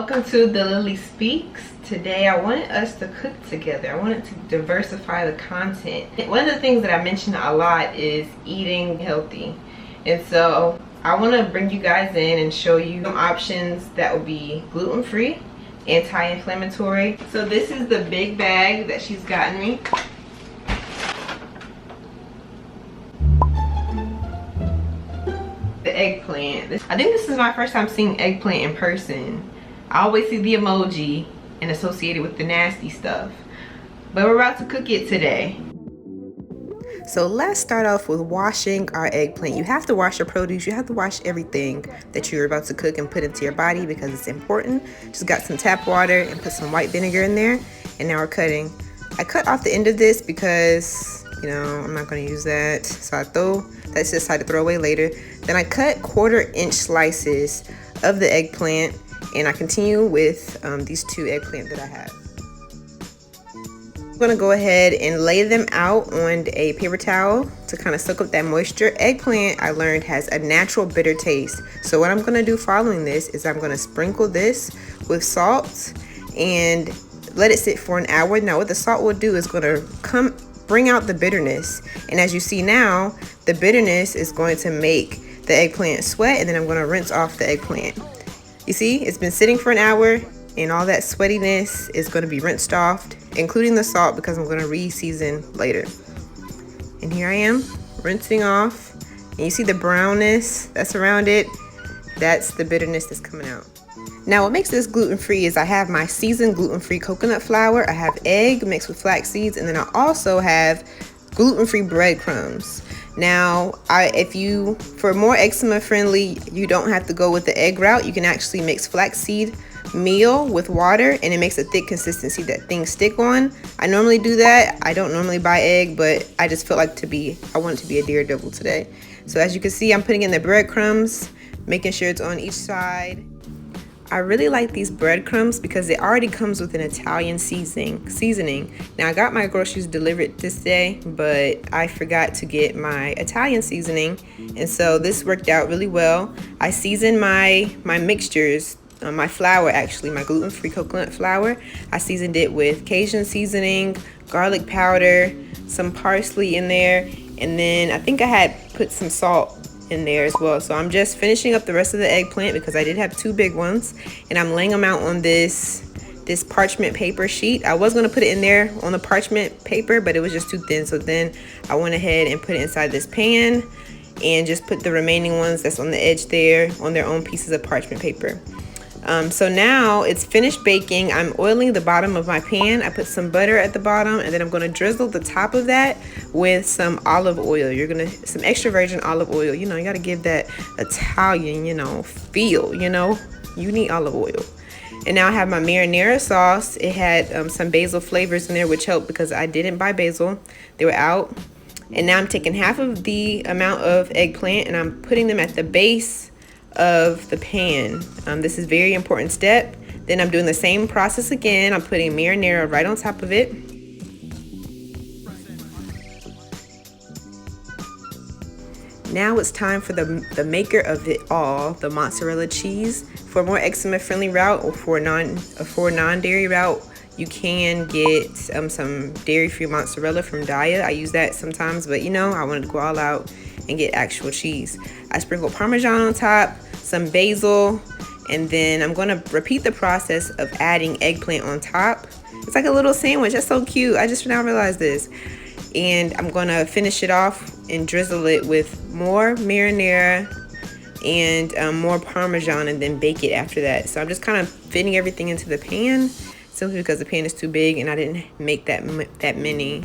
Welcome to The Lily Speaks. Today I wanted us to cook together. I wanted to diversify the content. One of the things that I mention a lot is eating healthy. And so I want to bring you guys in and show you some options that will be gluten-free, anti-inflammatory. So this is the big bag that she's gotten me. The eggplant. I think this is my first time seeing eggplant in person. I always see the emoji and associate it with the nasty stuff, but we're about to cook it today. So let's start off with washing our eggplant. You have to wash your produce. You have to wash everything that you're about to cook and put into your body because it's important. Just got some tap water and put some white vinegar in there, and now we're cutting. I cut off the end of this because, you know, I'm not going to use that, so that's just decided to throw away later. Then I cut 1/4-inch slices of the eggplant, and I continue with these 2 eggplant that I have. I'm gonna go ahead and lay them out on a paper towel to kind of soak up that moisture. Eggplant, I learned, has a natural bitter taste. So what I'm gonna do following this is I'm gonna sprinkle this with salt and let it sit for an hour. Now what the salt will do is gonna bring out the bitterness. And as you see now, the bitterness is going to make the eggplant sweat, and then I'm gonna rinse off the eggplant. You see, it's been sitting for an hour and all that sweatiness is going to be rinsed off, including the salt, because I'm going to re-season later. And here I am rinsing off, and you see the brownness that's around it. That's the bitterness that's coming out. Now what makes this gluten-free is I have my seasoned gluten-free coconut flour, I have egg mixed with flax seeds, and then I also have gluten-free bread crumbs. Now, for more eczema friendly, you don't have to go with the egg route. You can actually mix flaxseed meal with water, and it makes a thick consistency that things stick on. I normally do that. I don't normally buy egg, but I just felt like I want it to be a daredevil today. So as you can see, I'm putting in the breadcrumbs, making sure it's on each side. I really like these breadcrumbs because it already comes with an Italian seasoning. Now I got my groceries delivered this day, but I forgot to get my Italian seasoning, and so this worked out really well. I seasoned my mixtures, my flour actually, my gluten-free coconut flour. I seasoned it with Cajun seasoning, garlic powder, some parsley in there, and then I think I had put some salt in there as well. So I'm just finishing up the rest of the eggplant because I did have 2 big ones, and I'm laying them out on this parchment paper sheet. I was going to put it in there on the parchment paper, but it was just too thin, so then I went ahead and put it inside this pan and just put the remaining ones that's on the edge there on their own pieces of parchment paper. So now it's finished baking. I'm oiling the bottom of my pan. I put some butter at the bottom, and then I'm going to drizzle the top of that with some olive oil. Some extra virgin olive oil. You know, you got to give that Italian, feel, you need olive oil. And now I have my marinara sauce. It had some basil flavors in there, which helped because I didn't buy basil. They were out. And now I'm taking half of the amount of eggplant and I'm putting them at the base of the pan. This is a very important step. Then I'm doing the same process again. I'm putting marinara right on top of it. Now it's time for the maker of it all, the mozzarella cheese. For a more eczema friendly route, or for a non-dairy route, you can get some dairy-free mozzarella from DIYA. I use that sometimes, but I wanted to go all out and get actual cheese. I sprinkle Parmesan on top, some basil, and then I'm going to repeat the process of adding eggplant on top. It's like a little sandwich. That's so cute. I just now realized this. And I'm going to finish it off and drizzle it with more marinara and more Parmesan, and then bake it after that. So I'm just kind of fitting everything into the pan, simply because the pan is too big and I didn't make that many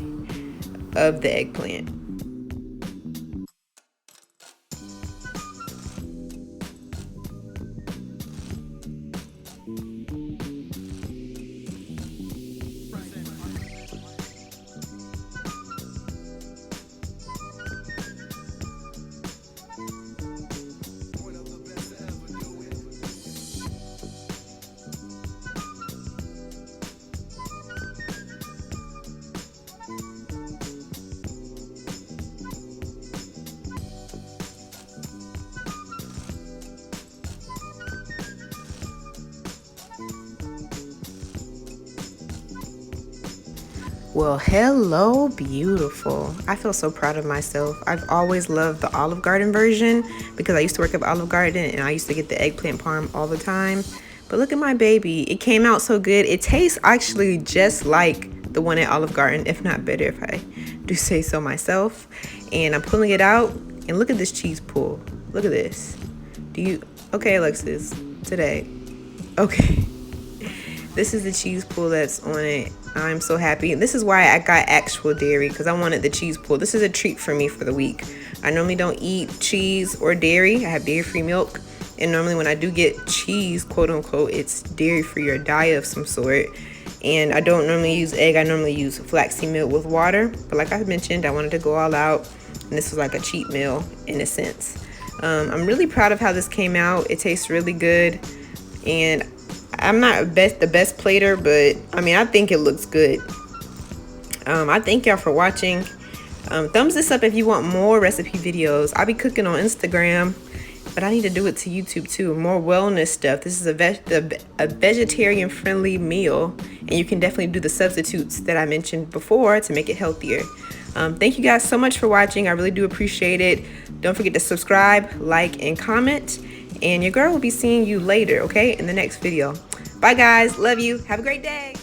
of the eggplant. Well, hello, beautiful. I feel so proud of myself. I've always loved the Olive Garden version because I used to work at Olive Garden and I used to get the eggplant parm all the time. But look at my baby. It came out so good. It tastes actually just like the one at Olive Garden, if not better, if I do say so myself. And I'm pulling it out and look at this cheese pool. Look at this. Okay, Alexis, today. Okay. This is the cheese pool that's on it. I'm so happy. This is why I got actual dairy, because I wanted the cheese pool. This is a treat for me for the week. I normally don't eat cheese or dairy. I have dairy-free milk. And normally when I do get cheese, quote unquote, it's dairy-free or DIYA of some sort. And I don't normally use egg. I normally use flaxseed milk with water. But like I mentioned, I wanted to go all out. And this was like a cheat meal in a sense. I'm really proud of how this came out. It tastes really good. And I'm not the best plater, but I mean, I think it looks good. I thank y'all for watching. Thumbs this up if you want more recipe videos. I'll be cooking on Instagram, but I need to do it to YouTube too. More wellness stuff. This is a vegetarian friendly meal, and you can definitely do the substitutes that I mentioned before to make it healthier. Thank you guys so much for watching. I really do appreciate it. Don't forget to subscribe, like, and comment. And your girl will be seeing you later, okay, in the next video. Bye, guys. Love you. Have a great day.